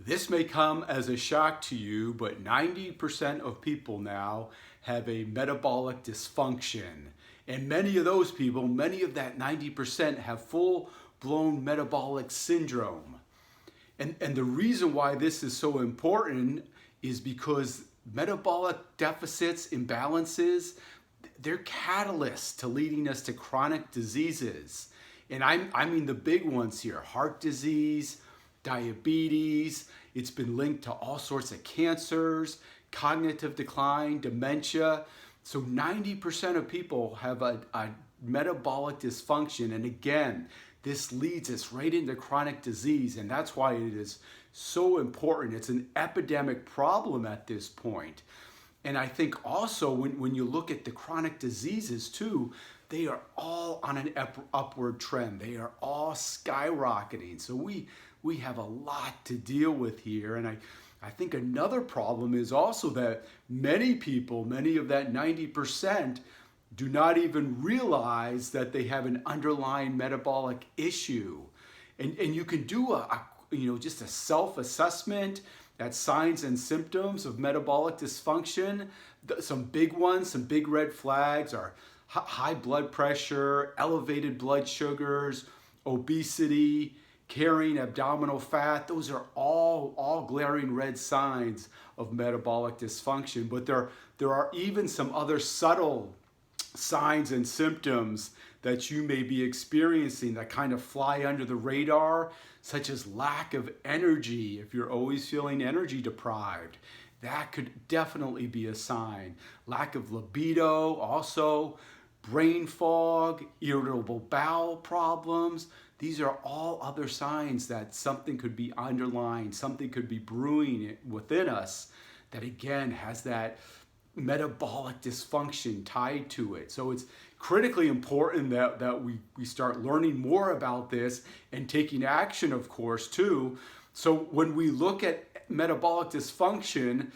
This may come as a shock to you, but 90% of people now have a metabolic dysfunction. And many of those people, many of that 90% have full-blown metabolic syndrome. And the reason why this is so important is because metabolic deficits, imbalances, they're catalysts to leading us to chronic diseases. And I mean the big ones here: heart disease, diabetes. It's been linked to all sorts of cancers, cognitive decline, dementia. So 90% of people have a metabolic dysfunction. And again, this leads us right into chronic disease. And that's why it is so important. It's an epidemic problem at this point. And I think also when you look at the chronic diseases too, they are all on an upward trend. They are all skyrocketing. So we have a lot to deal with here. And I think another problem is also that many people, many of that 90%, do not even realize that they have an underlying metabolic issue. And you can do just a self-assessment at signs and symptoms of metabolic dysfunction. Some big ones, some big red flags are high blood pressure, elevated blood sugars, obesity, carrying abdominal fat. Those are all glaring red signs of metabolic dysfunction. But there are even some other subtle signs and symptoms that you may be experiencing that kind of fly under the radar, such as lack of energy. If you're always feeling energy deprived, that could definitely be a sign. Lack of libido, also brain fog, irritable bowel problems. These are all other signs that something could be underlying, something could be brewing within us that again has that metabolic dysfunction tied to it. So it's critically important that we start learning more about this and taking action, of course, too. So when we look at metabolic dysfunction,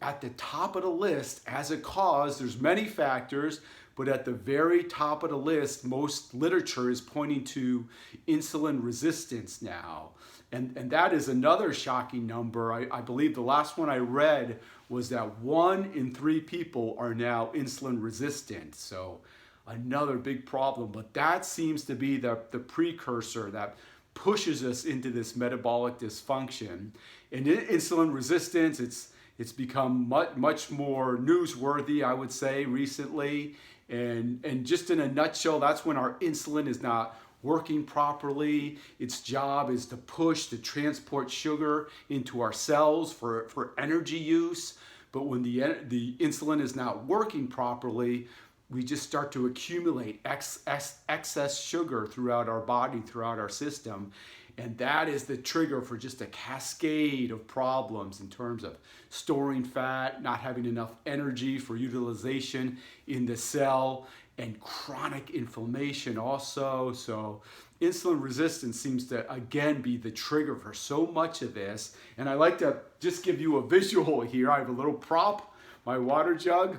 at the top of the list as a cause, there's many factors, but at the very top of the list, most literature is pointing to insulin resistance now. And that is another shocking number. I believe the last one I read was that 1 in 3 people are now insulin resistant. So another big problem, but that seems to be the precursor that pushes us into this metabolic dysfunction. And insulin resistance, it's become much more newsworthy, I would say, recently. And just in a nutshell, that's when our insulin is not working properly. Its job is to transport sugar into our cells for energy use. But when the insulin is not working properly, we just start to accumulate excess sugar throughout our body, throughout our system. And that is the trigger for just a cascade of problems in terms of storing fat, not having enough energy for utilization in the cell, and chronic inflammation also. So insulin resistance seems to, again, be the trigger for so much of this. And I like to just give you a visual here. I have a little prop, my water jug.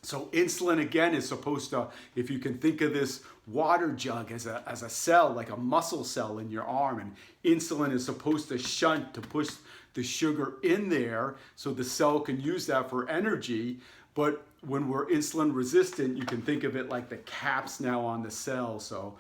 So insulin, again, is supposed to, if you can think of this water jug as a cell, like a muscle cell in your arm, and insulin is supposed to shunt to push the sugar in there so the cell can use that for energy. But when we're insulin resistant, you can think of it like the caps now on the cell. So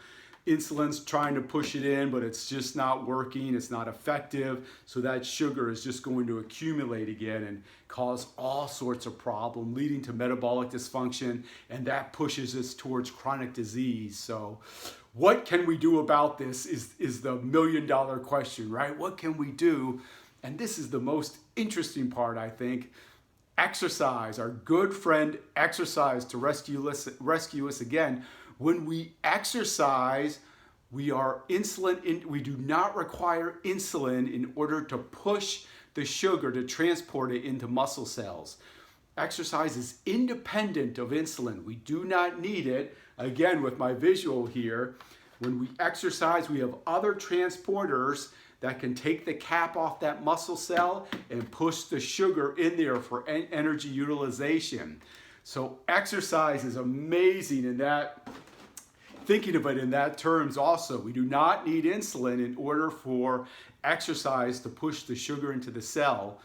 insulin's trying to push it in, but it's just not working. It's not effective. So that sugar is just going to accumulate again and cause all sorts of problems, leading to metabolic dysfunction. And that pushes us towards chronic disease. So what can we do about this is the million-dollar question, right? What can we do? And this is the most interesting part, I think. Exercise, our good friend exercise, to rescue us again. When we exercise, we do not require insulin in order to push the sugar to transport it into muscle cells. Exercise is independent of insulin. We do not need it. Again, with my visual here, when we exercise, we have other transporters that can take the cap off that muscle cell and push the sugar in there for energy utilization. So exercise is amazing in that, thinking of it in that terms also. We do not need insulin in order for exercise to push the sugar into the cell.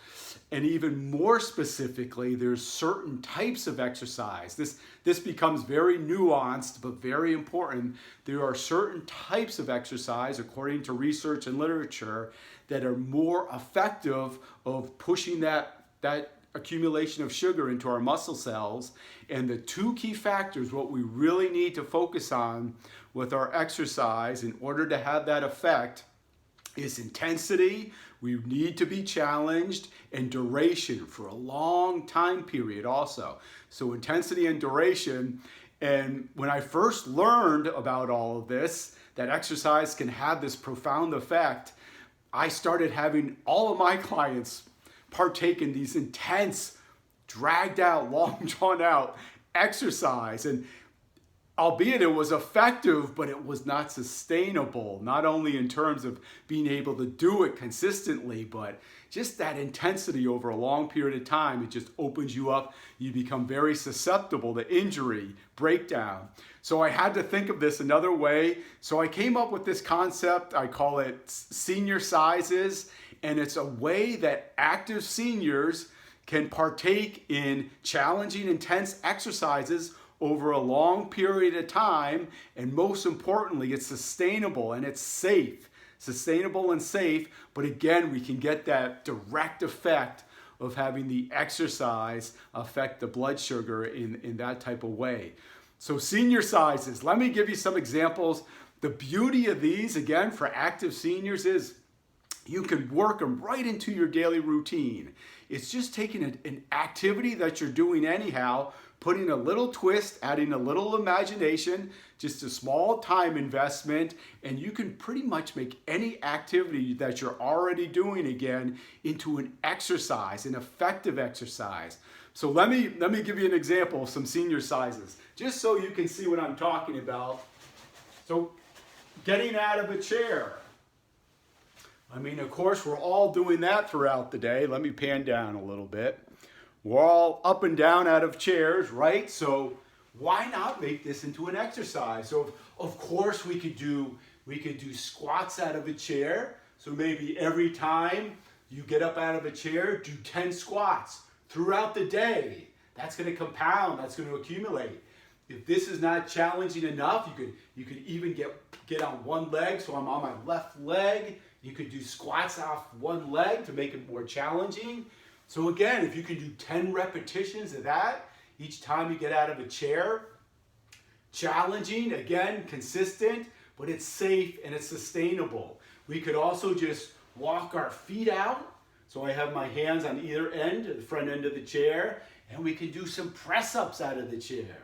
And even more specifically, there's certain types of exercise. This becomes very nuanced, but very important. There are certain types of exercise, according to research and literature, that are more effective of pushing that accumulation of sugar into our muscle cells. And the two key factors, what we really need to focus on with our exercise in order to have that effect, is intensity. We need to be challenged, and duration for a long time period also. So intensity and duration. And when I first learned about all of this, that exercise can have this profound effect, I started having all of my clients partake in these intense, dragged out, long drawn out exercise. And albeit it was effective, but it was not sustainable, not only in terms of being able to do it consistently, but just that intensity over a long period of time. It just opens you up. You become very susceptible to injury, breakdown. So I had to think of this another way. So I came up with this concept. I call it Seniorcises, and it's a way that active seniors can partake in challenging, intense exercises over a long period of time, and most importantly, it's sustainable and it's safe. Sustainable and safe, but again, we can get that direct effect of having the exercise affect the blood sugar in that type of way. So Seniorcises, let me give you some examples. The beauty of these, again, for active seniors is you can work them right into your daily routine. It's just taking an activity that you're doing anyhow, putting a little twist, adding a little imagination, just a small time investment, and you can pretty much make any activity that you're already doing again into an exercise, an effective exercise. So let me give you an example of some Seniorcises, just so you can see what I'm talking about. So getting out of a chair. I mean, of course, we're all doing that throughout the day. Let me pan down a little bit. We're all up and down out of chairs, right? So why not make this into an exercise? So of course we could do squats out of a chair. So maybe every time you get up out of a chair, do 10 squats throughout the day. That's going to compound, that's going to accumulate. If this is not challenging enough, you could even get on one leg. So I'm on my left leg. You could do squats off one leg to make it more challenging. So again, if you can do 10 repetitions of that each time you get out of a chair, challenging, again, consistent, but it's safe and it's sustainable. We could also just walk our feet out. So I have my hands on either end, the front end of the chair, and we can do some press-ups out of the chair.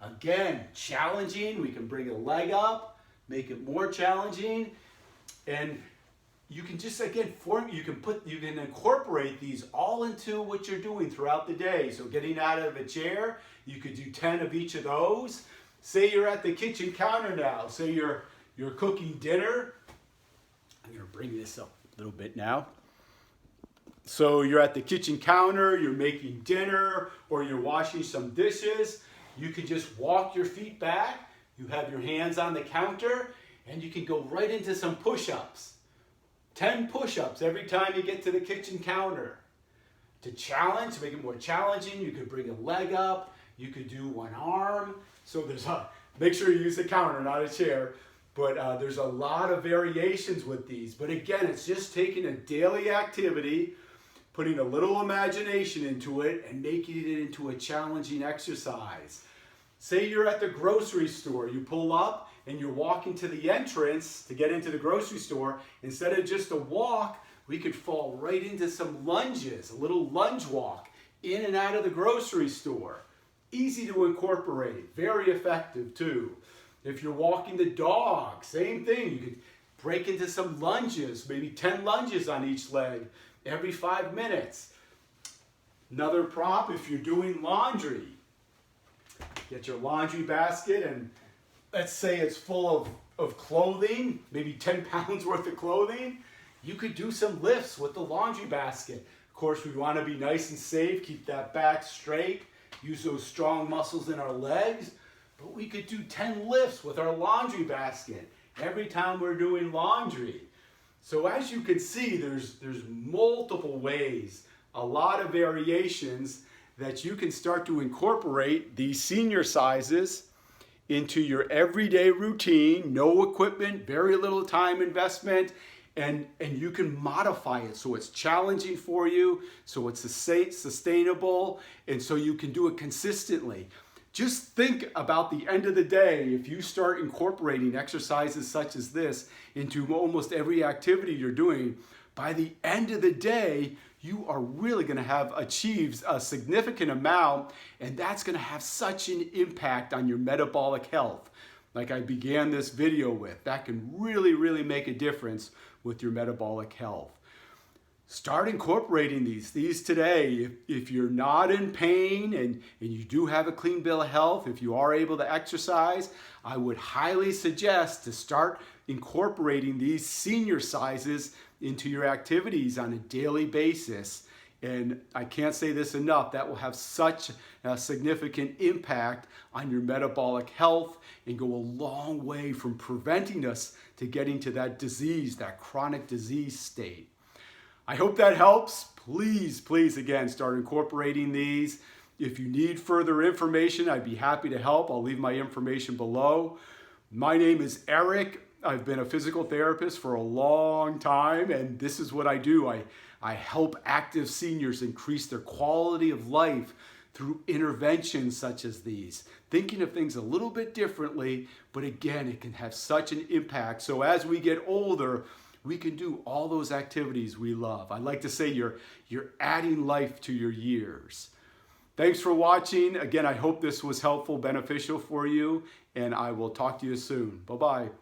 Again, challenging. We can bring a leg up, make it more challenging, and you can just, again, you can incorporate these all into what you're doing throughout the day. So getting out of a chair, you could do 10 of each of those. Say you're at the kitchen counter now. Say you're cooking dinner. I'm going to bring this up a little bit now. So you're at the kitchen counter, you're making dinner, or you're washing some dishes. You can just walk your feet back. You have your hands on the counter, and you can go right into some push-ups. 10 push-ups every time you get to the kitchen counter. To challenge, to make it more challenging, you could bring a leg up, you could do one arm. So make sure you use the counter, not a chair. But there's a lot of variations with these. But again, it's just taking a daily activity, putting a little imagination into it, and making it into a challenging exercise. Say you're at the grocery store, you pull up, and you're walking to the entrance to get into the grocery store. Instead of just a walk, we could fall right into some lunges, a little lunge walk in and out of the grocery store. Easy to incorporate, very effective too. If you're walking the dog, same thing. You could break into some lunges, maybe 10 lunges on each leg every 5 minutes. Another prop, if you're doing laundry, get your laundry basket, and let's say it's full of clothing, maybe 10 pounds worth of clothing. You could do some lifts with the laundry basket. Of course, we want to be nice and safe, keep that back straight, use those strong muscles in our legs, but we could do 10 lifts with our laundry basket every time we're doing laundry. So as you can see, there's multiple ways, a lot of variations that you can start to incorporate these Seniorcises into your everyday routine. No equipment, very little time investment, and you can modify it so it's challenging for you, so it's sustainable, and so you can do it consistently. Just think about the end of the day. If you start incorporating exercises such as this into almost every activity you're doing, by the end of the day, you are really going to have achieved a significant amount, and that's going to have such an impact on your metabolic health. Like I began this video with, that can really, really make a difference with your metabolic health. Start incorporating these today. If you're not in pain and you do have a clean bill of health, if you are able to exercise, I would highly suggest to start incorporating these Seniorcises into your activities on a daily basis. And I can't say this enough, that will have such a significant impact on your metabolic health and go a long way from preventing us to getting to that disease, that chronic disease state. I hope that helps. Please, again, start incorporating these. If you need further information, I'd be happy to help. I'll leave my information below. My name is Erik. I've been a physical therapist for a long time, and this is what I do. I help active seniors increase their quality of life through interventions such as these. Thinking of things a little bit differently, but again, it can have such an impact. So as we get older, we can do all those activities we love. I like to say you're adding life to your years. Thanks for watching. Again, I hope this was helpful, beneficial for you, and I will talk to you soon. Bye-bye.